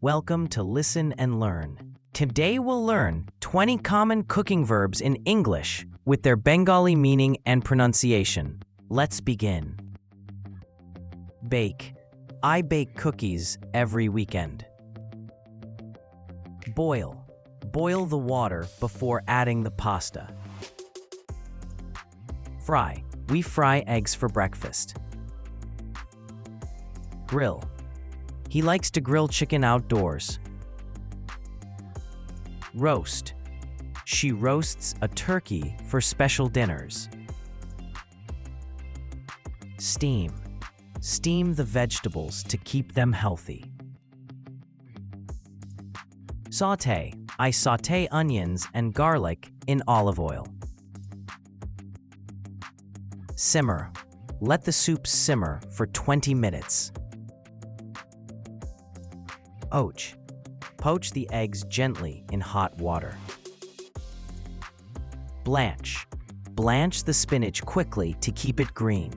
Welcome to Listen and Learn. Today we'll learn 20 common cooking verbs in English with their Bengali meaning and pronunciation. Let's begin. Bake. I bake cookies every weekend. Boil. Boil the water before adding the pasta. Fry. We fry eggs for breakfast. Grill. He likes to grill chicken outdoors. Roast. She roasts a turkey for special dinners. Steam. Steam the vegetables to keep them healthy. Saute. I saute onions and garlic in olive oil. Simmer. Let the soup simmer for 20 minutes. Poach. Poach the eggs gently in hot water. Blanch. Blanch the spinach quickly to keep it green.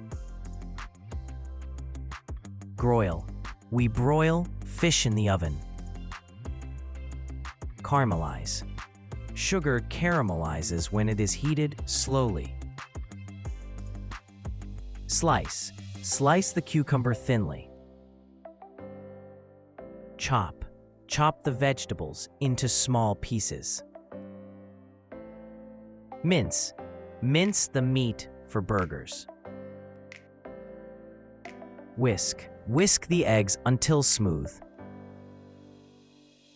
Broil. We broil fish in the oven. Caramelize. Sugar caramelizes when it is heated slowly. Slice. Slice the cucumber thinly. Chop. Chop the vegetables into small pieces. Mince. Mince the meat for burgers. Whisk. Whisk the eggs until smooth.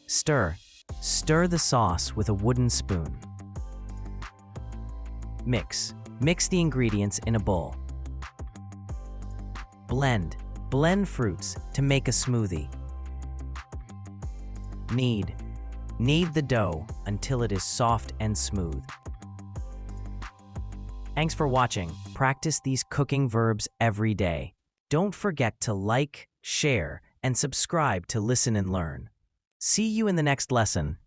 Stir. Stir the sauce with a wooden spoon. Mix. Mix the ingredients in a bowl. Blend. Blend fruits to make a smoothie. Knead. Knead the dough until it is soft and smooth. Thanks for watching. Practice these cooking verbs every day. Don't forget to like, share, and subscribe to Listen and Learn. See you in the next lesson.